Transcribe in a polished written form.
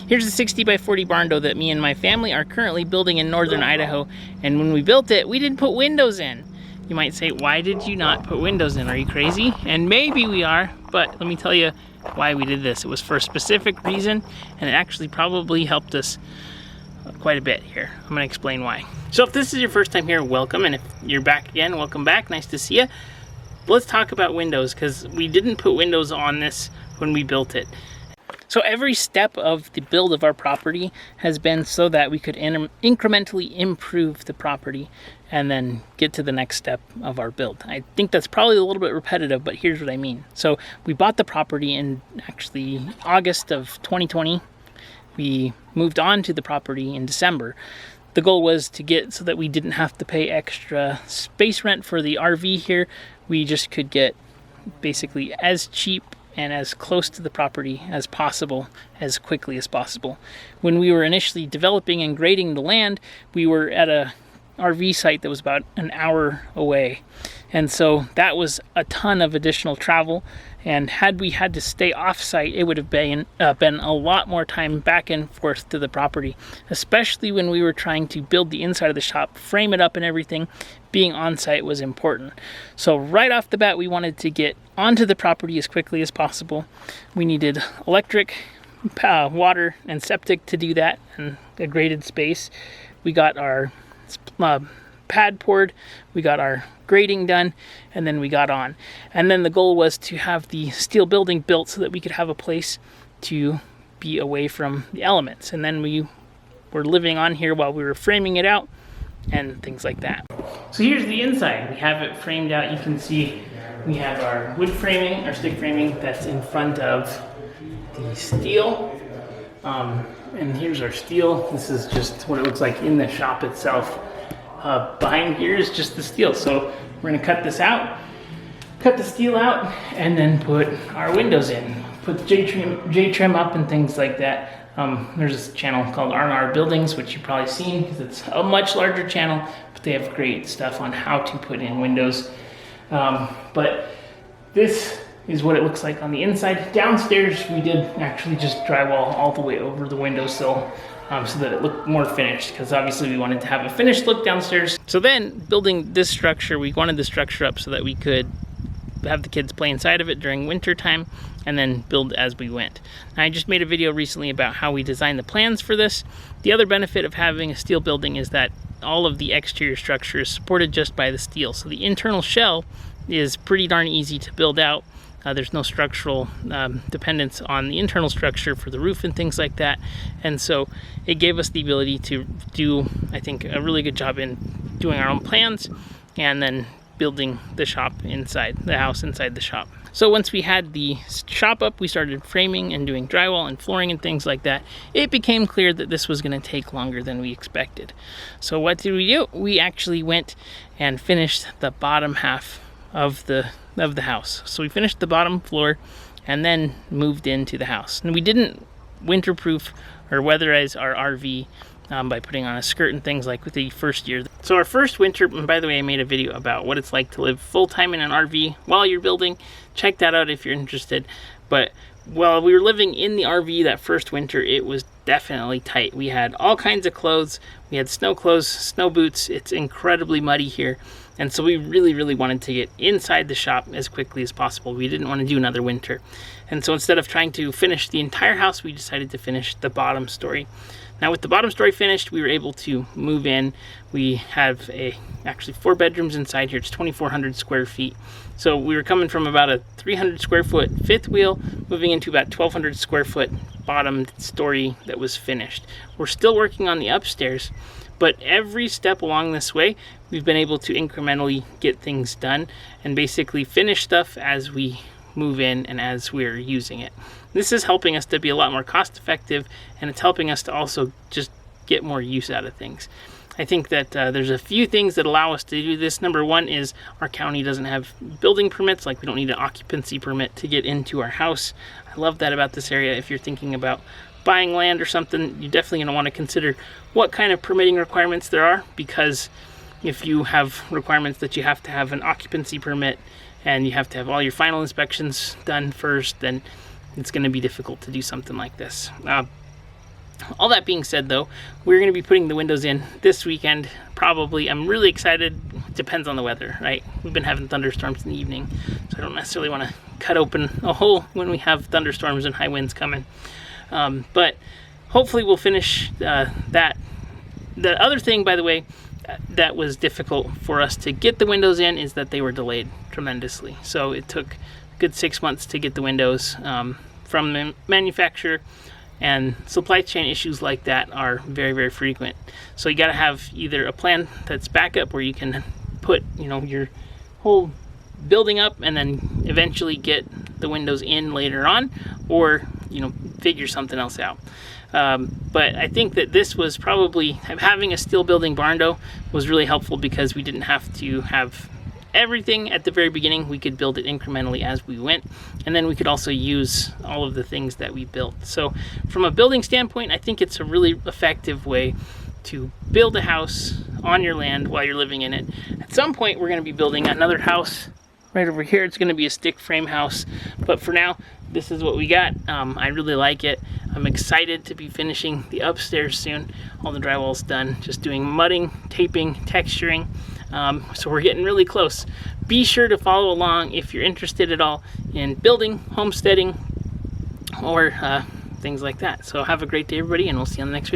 Here's a 60 by 40 Barndo that me and my family are currently building in northern Idaho. And when we built it, we didn't put windows in. You might say, why did you not put windows in? Are you crazy? And maybe we are, but let me tell you why we did this. It was for a specific reason, and it actually probably helped us quite a bit here. I'm gonna explain why. So if this is your first time here, welcome, and if you're back again, welcome back, nice to see you. Let's talk about windows, because we didn't put windows on this when we built it. So every step of the build of our property has been so that we could incrementally improve the property and then get to the next step of our build. I think that's probably a little bit repetitive, but here's what I mean. So we bought the property in actually August of 2020. We moved on to the property in December. The goal was to get so that we didn't have to pay extra space rent for the RV here. We just could get basically as cheap and as close to the property as possible, as quickly as possible. When we were initially developing and grading the land, we were at a RV site that was about an hour away. And so that was a ton of additional travel. And had we had to stay off-site, it would have been a lot more time back and forth to the property, especially when we were trying to build the inside of the shop, frame it up and everything. Being on-site was important. So right off the bat, we wanted to get onto the property as quickly as possible. We needed electric, water, and septic to do that, and a graded space. We got our pad poured, we got our grading done, and then we got on. And then the goal was to have the steel building built so that we could have a place to be away from the elements. And then we were living on here while we were framing it out and things like that. So here's the inside. We have it framed out. You can see we have our wood framing, our stick framing that's in front of the steel. And here's our steel. This is just what it looks like in the shop itself. Behind here is just the steel. So we're gonna cut this out, cut the steel out, and then put our windows in. Put J-trim up and things like that. There's this channel called R&R Buildings, which you've probably seen because it's a much larger channel, but they have great stuff on how to put in windows. But this is what it looks like on the inside. Downstairs, we did actually just drywall all the way over the windowsill so that it looked more finished, because obviously we wanted to have a finished look downstairs. So then, building this structure, we wanted the structure up so that we could have the kids play inside of it during winter time and then build as we went. Now, I just made a video recently about how we designed the plans for this. The other benefit of having a steel building is that all of the exterior structure is supported just by the steel. So the internal shell is pretty darn easy to build out. There's no structural dependence on the internal structure for the roof and things like that. And so it gave us the ability to do, I think, a really good job in doing our own plans and then building the shop inside, the house inside the shop. So once we had the shop up, we started framing and doing drywall and flooring and things like that. It became clear that this was gonna take longer than we expected. So what did we do? We actually went and finished the bottom half of the house. So we finished the bottom floor and then moved into the house. And we didn't winterproof or weatherize our RV by putting on a skirt and things like with the first year. So our first winter, and by the way, I made a video about what it's like to live full-time in an RV while you're building. Check that out if you're interested. But while we were living in the RV that first winter, it was definitely tight. We had all kinds of clothes. We had snow clothes, snow boots. It's incredibly muddy here. And so we really wanted to get inside the shop as quickly as possible. We didn't want to do another winter. And so instead of trying to finish the entire house, we decided to finish the bottom story. Now with the bottom story finished, we were able to move in. We have actually 4 bedrooms inside here. It's 2,400 square feet. So we were coming from about a 300 square foot fifth wheel, moving into about 1,200 square foot bottom story that was finished. We're still working on the upstairs, but every step along this way, we've been able to incrementally get things done and basically finish stuff as we move in and as we're using it. This is helping us to be a lot more cost effective, and it's helping us to also just get more use out of things. I think that there's a few things that allow us to do this. Number one is our county doesn't have building permits, like we don't need an occupancy permit to get into our house. I love that about this area. If you're thinking about buying land or something, you're definitely going to want to consider what kind of permitting requirements there are, because if you have requirements that you have to have an occupancy permit and you have to have all your final inspections done first, then it's going to be difficult to do something like this. All that being said though, we're going to be putting the windows in this weekend, probably. I'm really excited. Depends on the weather, right? We've been having thunderstorms in the evening, so I don't necessarily want to cut open a hole when we have thunderstorms and high winds coming. But hopefully we'll finish that. The other thing, by the way, that was difficult for us to get the windows in is that they were delayed tremendously. So it took a good 6 months to get the windows from the manufacturer, and supply chain issues like that are very, very frequent. So you got to have either a plan that's backup where you can put, you know, your whole building up and then eventually get the windows in later on, or, you know, figure something else out. But I think that this was probably, having a steel building Barndo was really helpful because we didn't have to have everything at the very beginning. We could build it incrementally as we went, and then we could also use all of the things that we built. So from a building standpoint, I think it's a really effective way to build a house on your land while you're living in it. At some point we're going to be building another house right over here. It's going to be a stick frame house, but for now this is what we got. I really like it. I'm excited to be finishing the upstairs soon. All the drywall's done, just doing mudding, taping, texturing. So we're getting really close. Be sure to follow along if you're interested at all in building, homesteading, or things like that. So have a great day, everybody, and we'll see you on the next video.